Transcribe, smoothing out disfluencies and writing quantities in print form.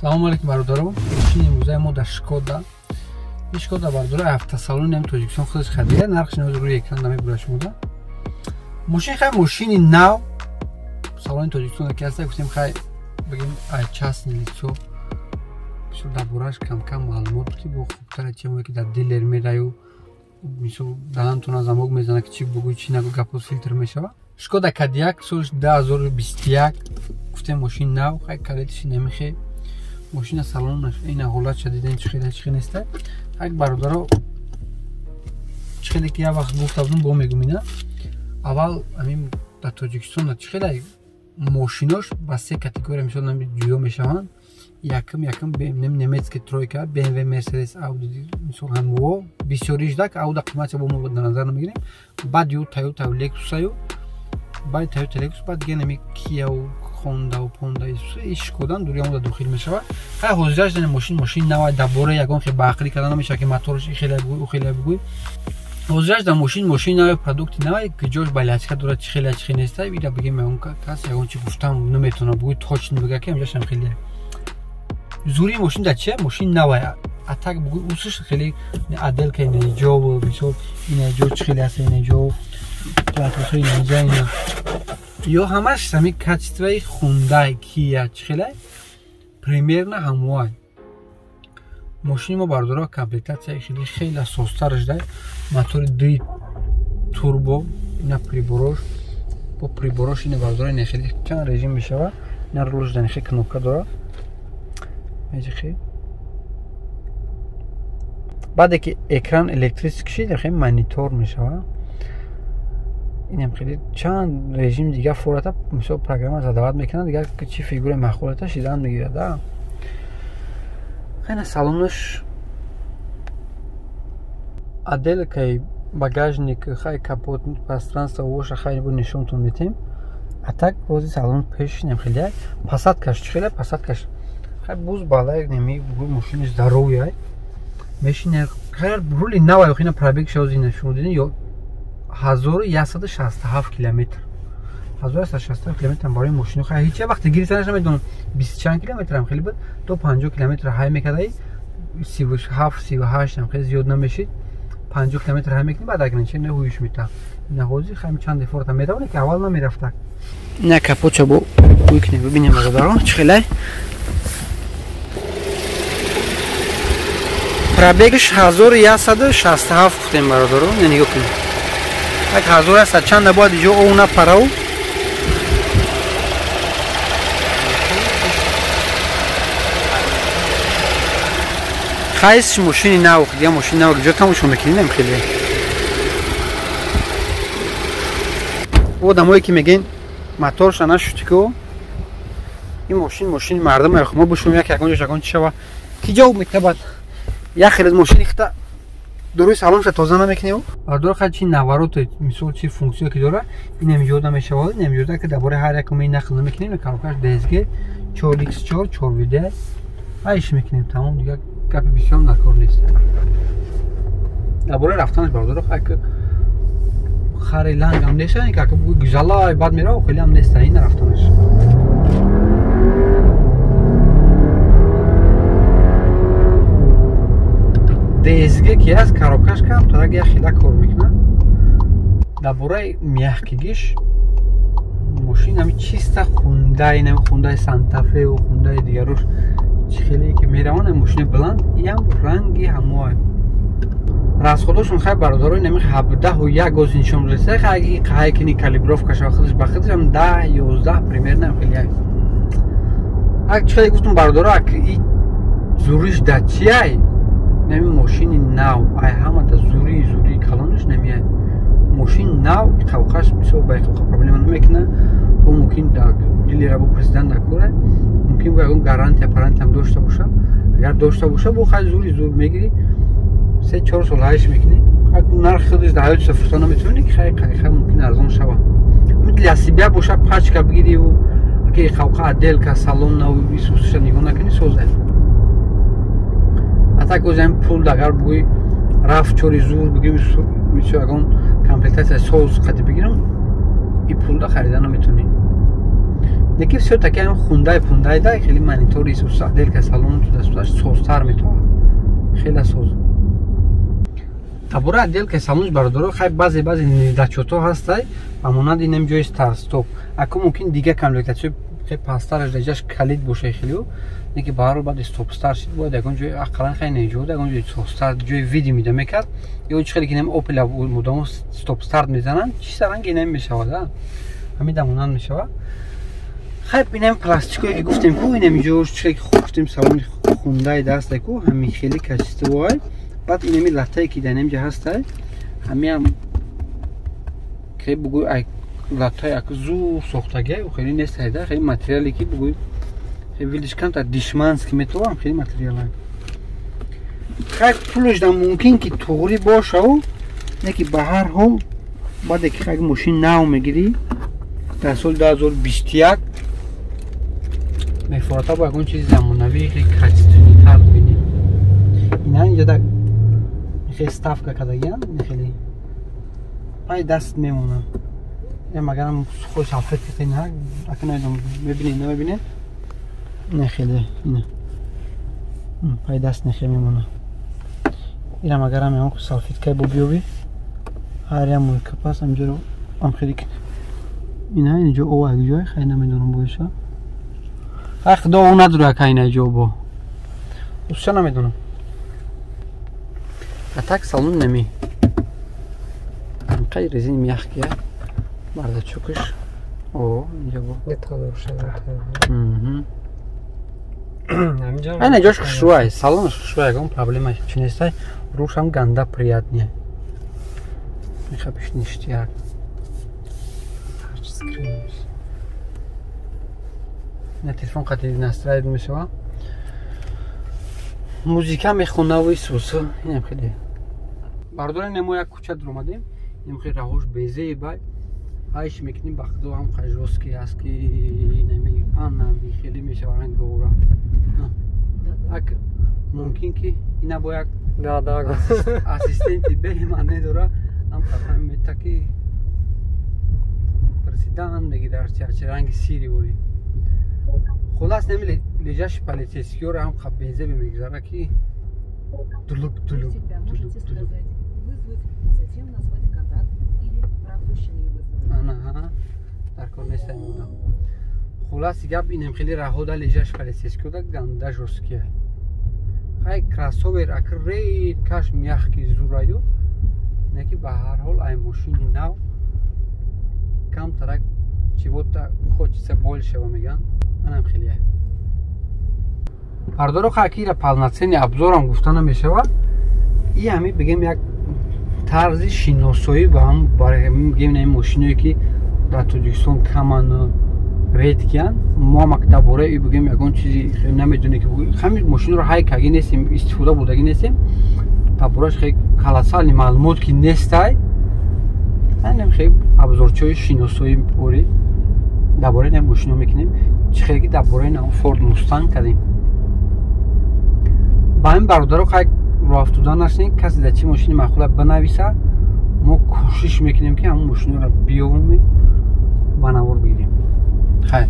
Салом алейкум бародаро. Машини имрӯзаи мо дар Шкода. Ин Шкода бародаро автосалони ҳам Тоҷикистон худаш хадида. Нархш ҳозир рӯи экран мебурад шумода. Машин хай машини нав. Салони Тоҷикистон ки аста гуфтем хай бигем ай частни лицо. Бисёр дар бораш кам маълумот ки бо хубтара чемо ки дар дилер мераю. Мисол даҳантона замок мезана ки чӣ бугӯ чӣ нагӯ гапо филтр мешава. Шкода Кодиак соли 2021 гуфтем машин нав хай калитиш намехе. Машина салонаш ин ҳолат шадидан чӣ неста. Ак бародаро чӣ ки я вақт гуфта будам бо мегум ина. Аввал амин дар Тоҷикистон чӣ машинош ба се категория мисол нами ҷудо мешаванд. Якм немецкий тройка, BMW, Mercedes, Audi мисол ҳамво бисёриш дак Audi қимати бо мо назар намегирем. Баъд ё Toyota Lexus аю. Баъд Toyota Lexus баъд ген ами Kia Honda و Honda Skoda дуриам да дохил мешава. Хай ҳозираш дана машин навай дабора ягон хе бақри кадан намеша ки моторш хеле бугӯ. Ҳозираш да машин навай продукти навай ки ҷош балячка дорад чӣ неста. Бира бигем ягон кас ягон чӣ гуфтам наметона бугӯ точ набига ки ҳамҷашам хеле. Зури машин да чия? Машин навай. Атак бугӯ усш хеле аделка инеҷо мисол инеҷо чӣ хеле аст инеҷо. Платосои инеҷа ё ҳамаш сами качествои Hyundai, Kia чӣ примерно ҳамвай. Машини мо бародаро комплектатсияи хеле состараш дай. Мотори 2 турбо, ина приборош. Бо приборош ина бародаро ина хеле чанд режим мешава. Ина рулш дан хеле кнопка дора. Меҷихи. Баъде ки экран электрический шид, хеле монитор мешава. Инам хеле чанд режим дига фората мисол программа задават мекунад дига чӣ фигураи махулата шидан мегирад да. Хайна салонаш аделкаи багажник хай капот пространство воша хай бо нишонтон метем. А так бози салон пеш нем хеле посадкаш чӣ посадкаш хай буз балай неми бугӯ машини здоровия мешине хай рули навай хина пробег шозина шумо дидин ё 1167 километр. 1167 километр барои машина хай ҳеҷ вақт гирисанаш намедонам 20 чанд километр ам хеле буд то 50 километр ҳай мекардаи 37 ам хеле зиёд намешид 50 километр ҳай мекунӣ баъд агар чӣ не ҳуиш мета ина ҳозир хай чанд дефорта медавоне ки аввал намерафта ина капотча бо уикне бибинем бародаро чӣ хеле пробегш 1167 гуфтем бародаро не нигоҳ кунед так 1100 чанд набояд иҷо оуна парав хайс машини нав я машини нав ҷо тамошо мекунем хеле одамое ки мегӯянд моторша нашутико ин машини мардум мо бушум як ягон ҷо шава ки ҷо метабад я хеле машини хита дуруи салонша тоза намекунем бардор хачи наворот мисол чи функсия ки дора инем ёда мешава инем ёда ки дабораи ҳар якум нақл намекунем карокаш DSG 4x4 4WD айш мекунем тамом дига гапи бисёр накор нест дабораи рафтанаш бардор хак хари лангам неста как гузалай бад мера хеле ам неста ин рафтанаш DSG ки аст коробкаш кам то я хела кор мекунад дабораи мягкигиш машинами чиста Hyundai нами Hyundai Santa Fe ва Hyundai дигарош чӣ хеле ки мераванд машини баланд ям ранги ҳамвай расходошон хай бародарои нами 17 гоз нишон раса хай кини калибровкаша худаш ба худаш ам 10-11 примерно хеле ак чӣ гуфтам бародаро ак и зуриш да чиай нами машини нав ай ҳама да зури калонаш намияй машин нав қавқаш мисол ба қавқа проблема намекуна бо мумкин да дилера бо президент накура мумкин бо ягон гарантия парантия дошта боша агар дошта боша бо хай зур мегири 3-4 сол ҳайш мекунӣ нархи худаш да ҳаётша фурта наметавонӣ ки хай мумкин арзон шава для себя боша пачка бигири ки қавқа аделка салон нав исуша нигоҳ накунӣ созай атак озем пул агар бугӯи рафт чори зур бигем мисол ягон комплектатсия соз қади бигирам и пулда харида наметавонӣ Неки все таки ҳам хундай пундайда хеле монитори делка салон то дасташ созтар метавад. Хеле соз. Табура делка салон бардоро хай базе недочёто ҳастай, амонад инам ҷои старт стоп. Аку мумкин дига комплектатсия хе пастар ҷаш калид боша хеле. Неки баҳар баъд стоп старт шид бояд ягон ҷои ақаллан хай неҷода ягон ҷои стоп старт ҷои видео мида мекард. Ё чӣ хеле кинам Opel мудом стоп старт мезананд, чӣ саранги инам мешавад. Ҳамин дамонан мешавад. Хай бинем пластикое ки гуфтем ку инам ҷо чӣ хуб гуфтем салони хундай дастай ку ҳамин хеле качествовай. Баъд инами латтае ки дар инҷа ҳастай ҳамиам ки бугӯй ай латтае як зур сохтагия хеле нестайда хеле материале ки бугӯй видиш камтар дишмански метавам хеле материалай. Хай пулаш да мумкин ки туғри бошаву неки ба ҳар ҳол баъде ки хай мошин нав мегирӣ дар соли 2021 мефората бо ягон чизи замонавии хеле качественитар бинӣ. Ина инҷа да хеле ставка кардагиам хеле пай даст мемонам. Магарам худ салфетка тина ака надом мебинед намебинед не хеле ина пай даст не хеле мемонам. Ира магарам ям худ салфеткаи бо биёби ҳарям мой капас амҷаро ам хеле ина инҷо ова як ҷой хай намедонам боиша хай худо о надоро яка ина ҷо бо усша намедонам. А так салон нами қай резин мягкия бардачукаш о инҷа бо детали рӯшан айна ҷош хушрӯай салонаш хушрӯай ягон проблема чӣ нестай рӯшам ганда приятния мехабиш ништияк на телефон қатиди настроит мешава музика мехонаву исусу инам хеле бардори немо як кӯча дуромадем инам хеле раҳош безеи бай айш мекунем ба худо ҳам хай жостки аст ки нами анами хеле мешаваран гора ак мумкин ки ина бо як ассистенти беҳман недора ам қатан мета ки президент мегирад чӣ ранги сири бори хулас нами лежаш полицейскиёро ҳам хаб безебе мегзара ки дулук дулук дулук дулук ана дар кор нестам будам хуласи гап инам хеле раҳода лежаш полицейскиёда ганда жосткия хай красовер ак рейд каш мягкий зураю неки ба ҳар ҳол ай мошини нав камтарак чего-то хочется большего меган анам хеле бардоро хакира полноценный обзорам гуфтана мешавад и ҳами бигем як тарзи шиносоӣ ба ҳам барои мегем на мошиное ки дар Тоҷикистон каман рейд киян мо мак дабораи ин бигем ягон чизи хеле намедонем ки ҳамин мошинро ҳай каги нестем истифода бурдаги нестем даборааш хеле колоссальный маълумот ки нестай анем хеле обзорчои шиносоӣ бори дабораи ин мошино мекунем чӣ хеле ки дабораи ин Ford Mustang кардем ба ҳамин бародаро хай роҳафтуда наштем касе дар чӣ мошини маъқула бинависа мо кӯшиш мекунем ки ҳамон мошиноро биёвумем ба навор бигирем хай